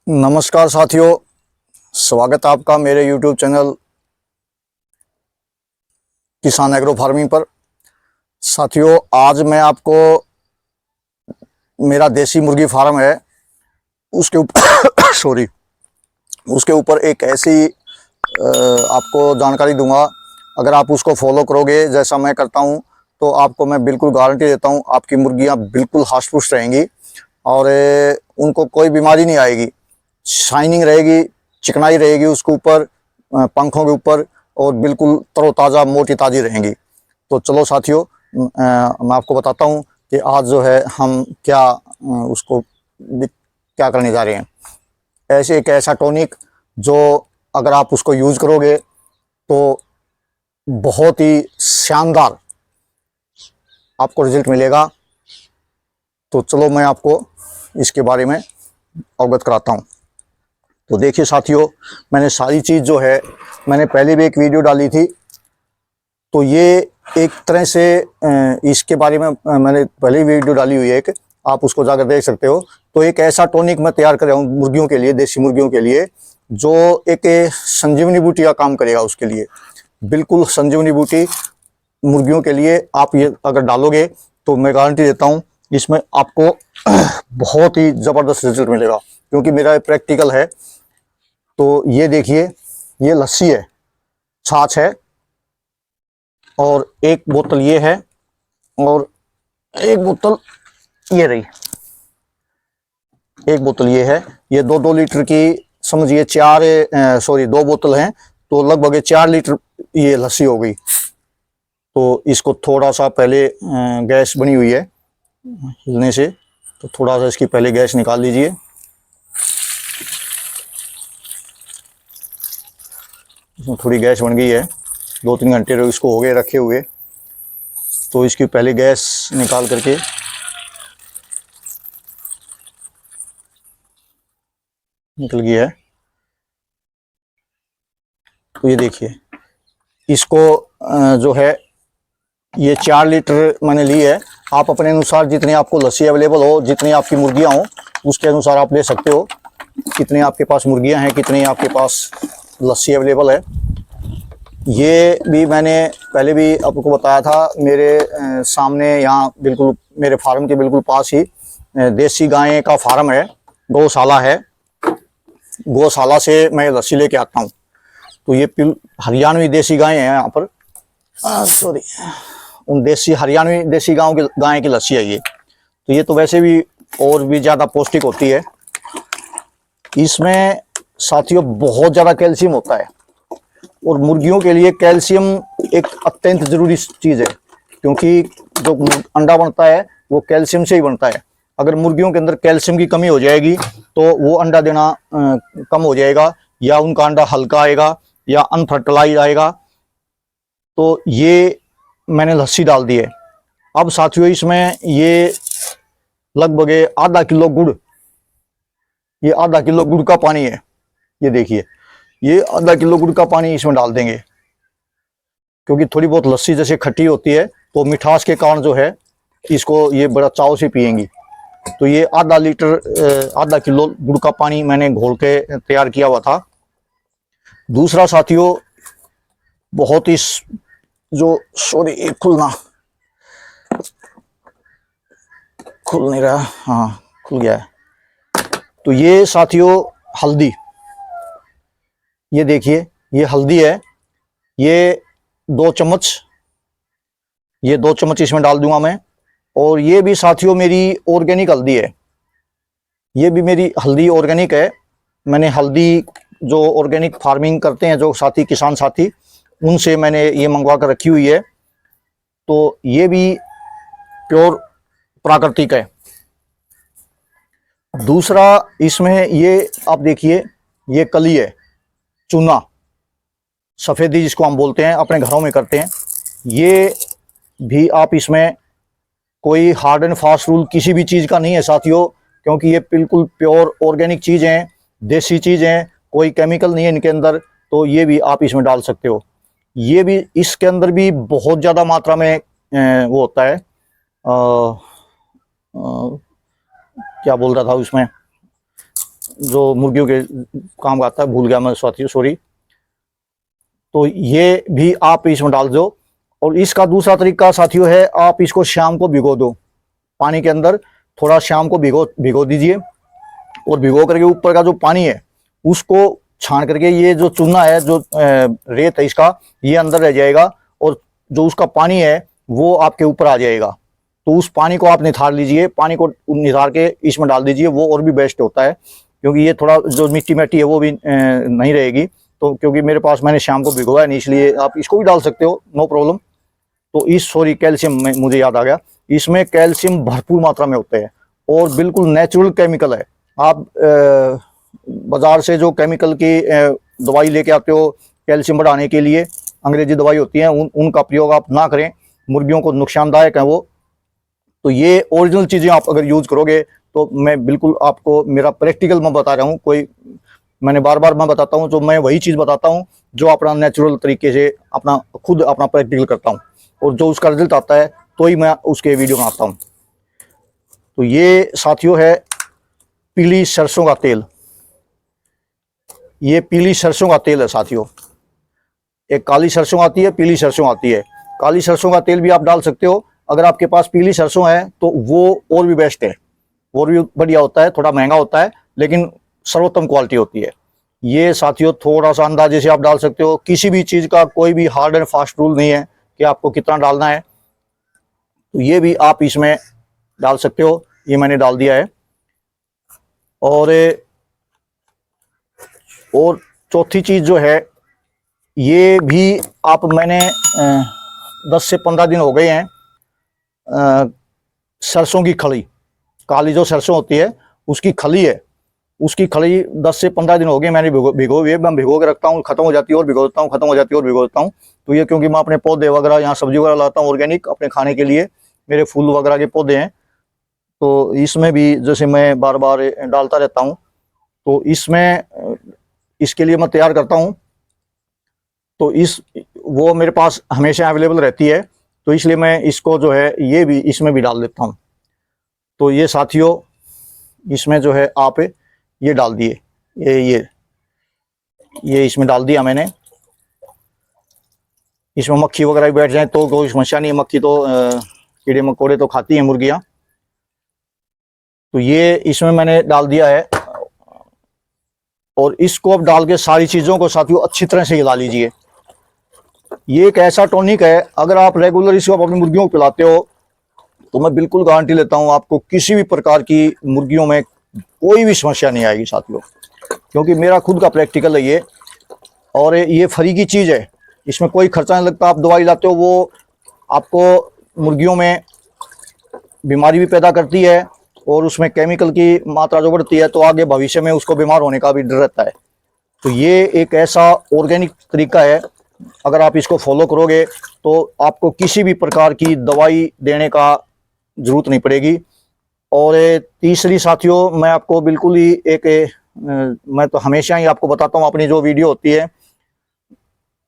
नमस्कार साथियों, स्वागत है आपका मेरे YouTube चैनल किसान एग्रो फार्मिंग पर। साथियों, आज मैं आपको मेरा देसी मुर्गी फार्म है उसके ऊपर सॉरी उसके ऊपर एक ऐसी आपको जानकारी दूंगा। अगर आप उसको फॉलो करोगे जैसा मैं करता हूं, तो आपको मैं बिल्कुल गारंटी देता हूं आपकी मुर्गियां बिल्कुल हष्ट-पुष्ट रहेंगी और उनको कोई बीमारी नहीं आएगी। शाइनिंग रहेगी, चिकनाई रहेगी उसके ऊपर, पंखों के ऊपर, और बिल्कुल तरोताज़ा मोटी ताज़ी रहेंगी। तो चलो साथियों, मैं आपको बताता हूँ कि आज जो है हम क्या उसको क्या करने जा रहे हैं। एक ऐसा टॉनिक जो अगर आप उसको यूज़ करोगे तो बहुत ही शानदार आपको रिजल्ट मिलेगा। तो चलो मैं आपको इसके बारे में अवगत कराता हूँ। तो देखिए साथियों, मैंने सारी चीज़ जो है मैंने पहले भी एक वीडियो डाली थी, तो ये एक तरह से इसके बारे में मैंने पहले वीडियो डाली हुई है एक, आप उसको जाकर देख सकते हो। तो एक ऐसा टॉनिक मैं तैयार कर रहा हूँ मुर्गियों के लिए, देसी मुर्गियों के लिए, जो एक संजीवनी बूटी का काम करेगा उसके लिए। बिल्कुल संजीवनी बूटी मुर्गियों के लिए आप ये अगर डालोगे तो मैं गारंटी देता हूँ इसमें आपको बहुत ही ज़बरदस्त रिजल्ट मिलेगा, क्योंकि मेरा प्रैक्टिकल है। तो ये देखिए, ये लस्सी है, छाछ है, और एक बोतल ये है, और एक बोतल ये रही, एक बोतल ये है। ये 2-2 लीटर की समझिए, 2 बोतल हैं, तो लगभग 4 लीटर ये लस्सी हो गई। तो इसको थोड़ा सा पहले गैस बनी हुई है हिलने से, तो थोड़ा सा इसकी पहले गैस निकाल लीजिए। इसमें थोड़ी गैस बन गई है, 2-3 घंटे इसको हो गए रखे हुए। तो इसकी पहले गैस निकाल करके निकल गई है। तो ये देखिए, इसको जो है ये 4 लीटर मैंने ली है। आप अपने अनुसार जितनी आपको लस्सी अवेलेबल हो, जितनी आपकी मुर्गियां हो, उसके अनुसार आप ले सकते हो। कितनी आपके पास मुर्गियां हैं, कितनी आपके पास लस्सी अवेलेबल है। ये भी मैंने पहले भी आपको बताया था। मेरे सामने यहाँ बिल्कुल मेरे फार्म के बिल्कुल पास ही देसी गाय का फार्म है, गौशाला है। गौशाला से मैं लस्सी लेके आता हूँ। तो ये हरियाणवी देसी गाय हैं यहाँ पर, सॉरी, उन देसी हरियाणवी देसी गाँव की गाय की लस्सी है ये। तो ये तो वैसे भी और भी ज़्यादा पौष्टिक होती है। इसमें साथियों बहुत ज़्यादा कैल्शियम होता है, और मुर्गियों के लिए कैल्शियम एक अत्यंत ज़रूरी चीज़ है, क्योंकि जो अंडा बनता है वो कैल्शियम से ही बनता है। अगर मुर्गियों के अंदर कैल्शियम की कमी हो जाएगी तो वो अंडा देना कम हो जाएगा, या उनका अंडा हल्का आएगा, या अनफर्टिलाइज आएगा। तो ये मैंने लस्सी डाल दी है। अब साथियों, इसमें ये लगभग आधा किलो गुड़, ये आधा किलो गुड़ का पानी है। ये देखिए, ये आधा किलो गुड़ का पानी इसमें डाल देंगे, क्योंकि थोड़ी बहुत लस्सी जैसे खट्टी होती है तो मिठास के कारण जो है इसको ये बड़ा चाव से पिएंगी। तो ये आधा किलो गुड़ का पानी मैंने घोल के तैयार किया हुआ था। दूसरा साथियों, बहुत ही जो सॉरी, ये खुल नहीं रहा, हाँ खुल गया है। तो ये साथियों हल्दी, ये देखिए, ये हल्दी है, ये 2 चम्मच, ये 2 चम्मच इसमें डाल दूंगा मैं। और ये भी साथियों मेरी ऑर्गेनिक हल्दी है, ये भी मेरी हल्दी ऑर्गेनिक है। मैंने हल्दी जो ऑर्गेनिक फार्मिंग करते हैं जो साथी, किसान साथी, उनसे मैंने ये मंगवा कर रखी हुई है। तो ये भी प्योर प्राकृतिक है। दूसरा इसमें ये आप देखिए, ये कली है, चूना, सफ़ेदी जिसको हम बोलते हैं, अपने घरों में करते हैं। ये भी आप इसमें कोई हार्ड एंड फास्ट रूल किसी भी चीज़ का नहीं है साथियों, क्योंकि ये बिल्कुल प्योर ऑर्गेनिक चीज़ें, देसी चीज़ें, कोई केमिकल नहीं है इनके अंदर। तो ये भी आप इसमें डाल सकते हो। ये भी, इसके अंदर भी बहुत ज़्यादा मात्रा में वो होता है, क्या बोल रहा था उसमें, जो मुर्गियों के काम आता है, भूल गया मैं साथियों, सॉरी। तो ये भी आप इसमें डाल दो। और इसका दूसरा तरीका साथियों है, आप इसको शाम को भिगो दो पानी के अंदर, थोड़ा शाम को भिगो दीजिए। और भिगो करके ऊपर का जो पानी है उसको छान करके, ये जो चूना है, जो रेत है इसका, ये अंदर रह जाएगा और जो उसका पानी है वो आपके ऊपर आ जाएगा। तो उस पानी को आप निथार लीजिए, पानी को निथार के इसमें डाल दीजिए, वो और भी बेस्ट होता है, क्योंकि ये थोड़ा जो मिट्टी है वो भी नहीं रहेगी। तो क्योंकि मेरे पास, मैंने शाम को भिगोया नहीं, इसलिए आप इसको भी डाल सकते हो, नो प्रॉब्लम। तो सॉरी, कैल्शियम में मुझे याद आ गया, इसमें कैल्शियम भरपूर मात्रा में होते हैं और बिल्कुल नेचुरल केमिकल है। आप बाजार से जो केमिकल की दवाई लेके आते हो कैल्शियम बढ़ाने के लिए, अंग्रेजी दवाई होती है, उनका प्रयोग आप ना करें, मुर्गियों को नुकसानदायक है वो। तो ये ओरिजिनल चीज़ें आप अगर यूज़ करोगे तो मैं बिल्कुल आपको, मेरा प्रैक्टिकल मैं बता रहा हूँ, कोई मैंने बार बार मैं बताता हूँ, तो मैं वही चीज़ बताता हूँ जो अपना नेचुरल तरीके से खुद अपना प्रैक्टिकल करता हूँ, और जो उसका रिजल्ट आता है तो ही मैं उसके वीडियो बनाता हूँ। तो ये साथियों है पीली सरसों का तेल, ये पीली सरसों का तेल है साथियों। एक काली सरसों आती है, पीली सरसों आती है। काली सरसों का तेल भी आप डाल सकते हो, अगर आपके पास पीली सरसों है तो वो और भी बेस्ट है, और भी बढ़िया होता है, थोड़ा महंगा होता है लेकिन सर्वोत्तम क्वालिटी होती है। ये साथियों थोड़ा सा अंदाजे से आप डाल सकते हो, किसी भी चीज़ का कोई भी हार्ड एंड फास्ट रूल नहीं है कि आपको कितना डालना है। तो ये भी आप इसमें डाल सकते हो, ये मैंने डाल दिया है। और चौथी चीज़ जो है, ये भी आप, मैंने 10 से 15 दिन हो गए हैं, सरसों की खली, काली जो सरसों होती है उसकी खली है, उसकी खली 10 से 15 दिन हो गए मैंने भिगो हुए, मैं भिगो के रखता हूँ, खत्म हो जाती है और भिगो देता हूँ, खत्म हो जाती है और भिगो देता हूँ। तो ये क्योंकि मैं अपने पौधे वगैरह, यहाँ सब्जी वगैरह लाता हूँ ऑर्गेनिक अपने खाने के लिए, मेरे फूल वगैरह के पौधे हैं, तो इसमें भी जैसे मैं बार बार डालता रहता हूँ। तो इसमें, इसके लिए मैं तैयार करता हूँ, तो वो मेरे पास हमेशा अवेलेबल रहती है, तो इसलिए मैं इसको जो है ये भी इसमें भी डाल देता हूँ। तो ये साथियों इसमें जो है आप ये डाल दिए, ये इसमें डाल दिया मैंने। इसमें मक्खी वगैरह भी बैठ जाए तो कोई समस्या नहीं है, मक्खी तो कीड़े मकोड़े तो खाती हैं मुर्गियाँ। तो ये इसमें मैंने डाल दिया है, और इसको अब डाल के सारी चीज़ों को साथियों अच्छी तरह से हिला लीजिए। ये एक ऐसा टॉनिक है, अगर आप रेगुलर इसको अपनी मुर्गियों को पिलाते हो तो मैं बिल्कुल गारंटी लेता हूँ आपको किसी भी प्रकार की मुर्गियों में कोई भी समस्या नहीं आएगी साथियों, क्योंकि मेरा खुद का प्रैक्टिकल है ये, और ये फ्री की चीज़ है, इसमें कोई खर्चा नहीं लगता। आप दवाई लाते हो, वो आपको मुर्गियों में बीमारी भी पैदा करती है, और उसमें केमिकल की मात्रा जो बढ़ती है तो आगे भविष्य में उसको बीमार होने का भी डर रहता है। तो ये एक ऐसा ऑर्गेनिक तरीका है, अगर आप इसको फॉलो करोगे तो आपको किसी भी प्रकार की दवाई देने का जरूरत नहीं पड़ेगी। और तीसरी साथियों, मैं आपको बिल्कुल ही मैं तो हमेशा ही आपको बताता हूँ, अपनी जो वीडियो होती है,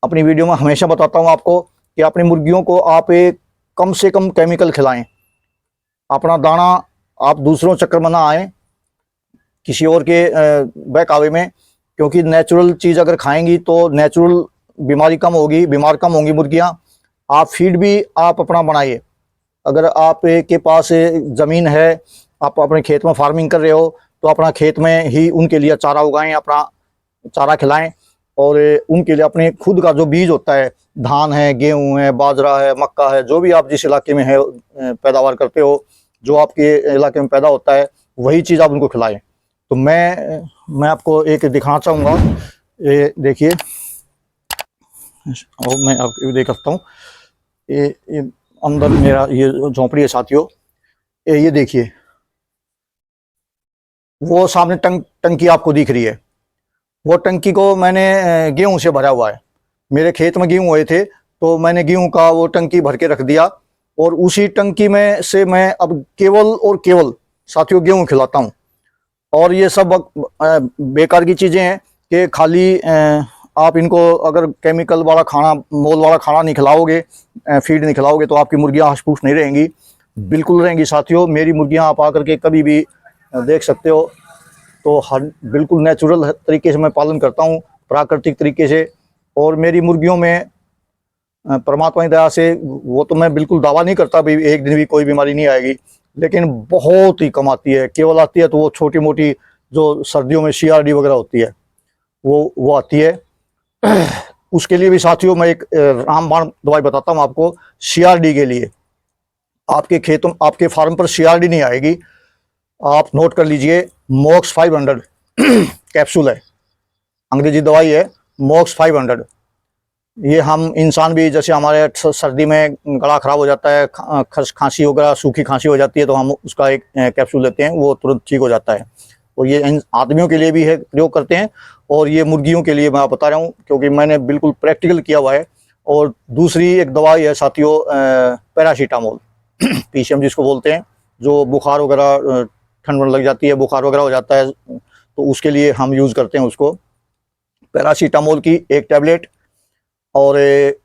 अपनी वीडियो में हमेशा बताता हूँ आपको कि अपनी मुर्गियों को आप कम से कम केमिकल खिलाएं। अपना दाना आप दूसरों चक्कर में ना आए, किसी और के बहकावे में, क्योंकि नेचुरल चीज़ अगर खाएंगी तो नेचुरल बीमारी कम होगी, बीमार कम होंगी मुर्गियाँ। आप फीड भी आप अपना बनाइए, अगर आप के पास ज़मीन है, आप अपने खेत में फार्मिंग कर रहे हो तो अपना खेत में ही उनके लिए चारा उगाएं, अपना चारा खिलाएं, और उनके लिए अपने खुद का जो बीज होता है, धान है, गेहूं है, बाजरा है, मक्का है, जो भी आप जिस इलाके में है पैदावार करते हो, जो आपके इलाके में पैदा होता है वही चीज़ आप उनको खिलाएं। तो मैं आपको एक दिखाना चाहूँगा, ये देखिए, और मैं आपको देख सकता हूँ, ये अंदर मेरा ये झोंपड़ी है साथियों, ये देखिए, वो सामने टंकी आपको दिख रही है, वो टंकी को मैंने गेहूं से भरा हुआ है। मेरे खेत में गेहूं हुए थे तो मैंने गेहूं का वो टंकी भर के रख दिया, और उसी टंकी में से मैं अब केवल और केवल साथियों गेहूं खिलाता हूं। और ये सब बेकार की चीज़ें हैं कि खाली आप इनको अगर केमिकल वाला खाना, मोल वाला खाना नहीं खिलाओगे, फीड नहीं खिलाओगे, तो आपकी मुर्गियाँ हष्ट-पुष्ट नहीं रहेंगी, बिल्कुल रहेंगी साथियों। मेरी मुर्गियाँ आप आकर के कभी भी देख सकते हो। तो हर बिल्कुल नेचुरल तरीके से मैं पालन करता हूँ, प्राकृतिक तरीके से। और मेरी मुर्गियों में परमात्मा की दया से, वो तो मैं बिल्कुल दावा नहीं करता भी एक दिन भी कोई बीमारी नहीं आएगी, लेकिन बहुत ही कम आती है। केवल आती है तो वो छोटी मोटी जो सर्दियों में CRD वगैरह होती है वो आती है। उसके लिए भी साथियों मैं एक रामबाण दवाई बताता हूँ आपको। CRD के लिए आपके खेतों, आपके फार्म पर CRD नहीं आएगी, आप नोट कर लीजिए। मॉक्स 500 कैप्सूल है, अंग्रेजी दवाई है, मॉक्स 500। ये हम इंसान भी, जैसे हमारे सर्दी में गला खराब हो जाता है, खांसी वगैरह, सूखी खांसी हो जाती है, तो हम उसका एक कैप्सूल लेते हैं, वो तुरंत ठीक हो जाता है। और ये इन आदमियों के लिए भी है, प्रयोग करते हैं, और ये मुर्गियों के लिए मैं आप बता रहा हूँ क्योंकि मैंने बिल्कुल प्रैक्टिकल किया हुआ है। और दूसरी एक दवाई है साथियों, पैरासीटामोल PCM जिसको बोलते हैं, जो बुखार वगैरह, ठंड लग जाती है, बुखार वगैरह हो जाता है, तो उसके लिए हम यूज़ करते हैं उसको। पैरासीटामोल की एक टैबलेट और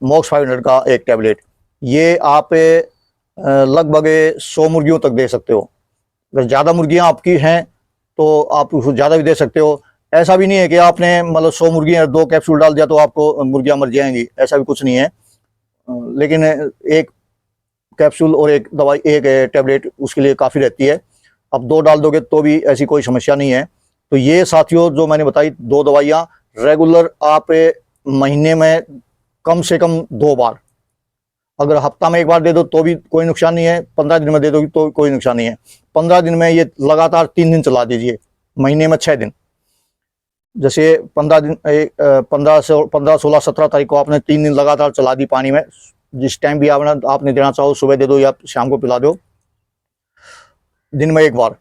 मॉक्स 500 का एक टैबलेट, ये आप लगभग 100 मुर्गियों तक दे सकते हो। अगर ज़्यादा मुर्गियां आपकी हैं तो आप उसको ज़्यादा भी दे सकते हो। ऐसा भी नहीं है कि आपने मतलब 100 मुर्गियां 2 कैप्सूल डाल दिया तो आपको मुर्गियां मर जाएंगी, ऐसा भी कुछ नहीं है। लेकिन एक कैप्सूल और एक दवाई, एक टैबलेट उसके लिए काफ़ी रहती है। अब 2 डाल दोगे तो भी ऐसी कोई समस्या नहीं है। तो ये साथियों जो मैंने बताई 2 दवाइयाँ रेगुलर आप महीने में कम से कम 2 बार, अगर हफ्ता में 1 बार दे दो तो भी कोई नुकसान नहीं है, 15 दिन में दे दो तो कोई नुकसान नहीं है। 15 दिन में ये लगातार 3 दिन चला दीजिए, महीने में 6 दिन। जैसे 15 दिन, 15, 16, 17 तारीख को आपने 3 दिन लगातार चला दी पानी में, जिस टाइम भी आपने देना चाहो, सुबह दे दो या शाम को पिला दो, दिन में 1 बार,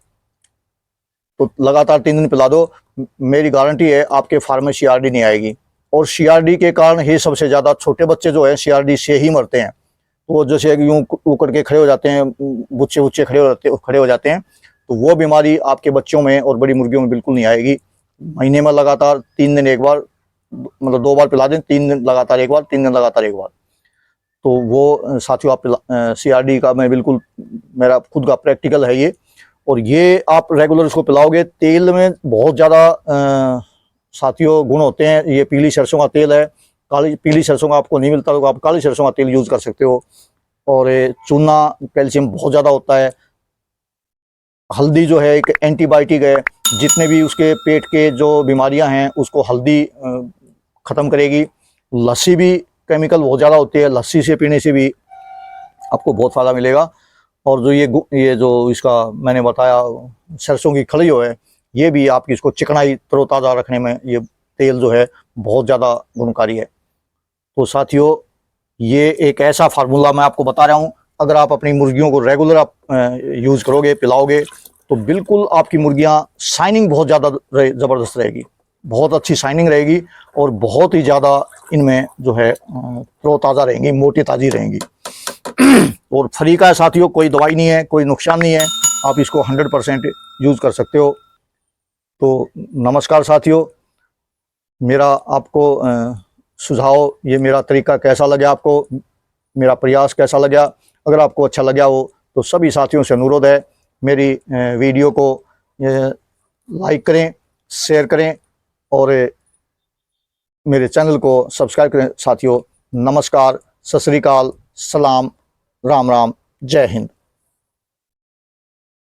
तो लगातार 3 दिन पिला दो। मेरी गारंटी है आपके फार्म में CRD नहीं आएगी। और CRD के कारण ही सबसे ज़्यादा छोटे बच्चे जो हैं CRD से ही मरते हैं। वो जैसे यूँ उकड़ के खड़े हो जाते हैं, बुच्चे बुच्चे खड़े हो जाते हैं, तो वो बीमारी आपके बच्चों में और बड़ी मुर्गियों में बिल्कुल नहीं आएगी। महीने में लगातार 3 दिन 1 बार, मतलब 2 बार पिला दें, 3 दिन लगातार 1 बार, 3 दिन लगातार 1 बार, तो वो साथियों आप CRD का मैं बिल्कुल, मेरा खुद का प्रैक्टिकल है ये। और ये आप रेगुलर इसको पिलाओगे। तेल में बहुत ज़्यादा साथियों गुण होते हैं। ये पीली सरसों का तेल है, पीली सरसों का आपको नहीं मिलता तो आप काली सरसों का तेल यूज़ कर सकते हो। और चूना कैल्शियम बहुत ज़्यादा होता है। हल्दी जो है एक एंटीबायोटिक है, जितने भी उसके पेट के जो बीमारियां हैं उसको हल्दी ख़त्म करेगी। लस्सी भी केमिकल बहुत ज़्यादा होती है, लस्सी से पीने से भी आपको बहुत फ़ायदा मिलेगा। और जो ये जो इसका मैंने बताया सरसों की खली है, ये भी आपकी इसको चिकनाई तरोताज़ा रखने में ये तेल जो है बहुत ज़्यादा गुणकारी है। तो साथियों ये एक ऐसा फार्मूला मैं आपको बता रहा हूँ, अगर आप अपनी मुर्गियों को रेगुलर आप यूज़ करोगे, पिलाओगे, तो बिल्कुल आपकी मुर्गियाँ शाइनिंग बहुत ज़्यादा ज़बरदस्त रहेगी, बहुत अच्छी शाइनिंग रहेगी, और बहुत ही ज़्यादा इनमें जो है तरोताज़ा रहेंगी, मोटी ताज़ी रहेंगी। और फ्री का है साथियों, कोई दवाई नहीं है, कोई नुकसान नहीं है, आप इसको 100% यूज़ कर सकते हो। तो नमस्कार साथियों, मेरा आपको सुझाव, ये मेरा तरीका कैसा लगा आपको, मेरा प्रयास कैसा लगा? अगर आपको अच्छा लगा हो तो सभी साथियों से अनुरोध है, मेरी वीडियो को लाइक करें, शेयर करें, और मेरे चैनल को सब्सक्राइब करें साथियों। नमस्कार, सत श्री अकाल, सलाम, राम राम, जय हिंद।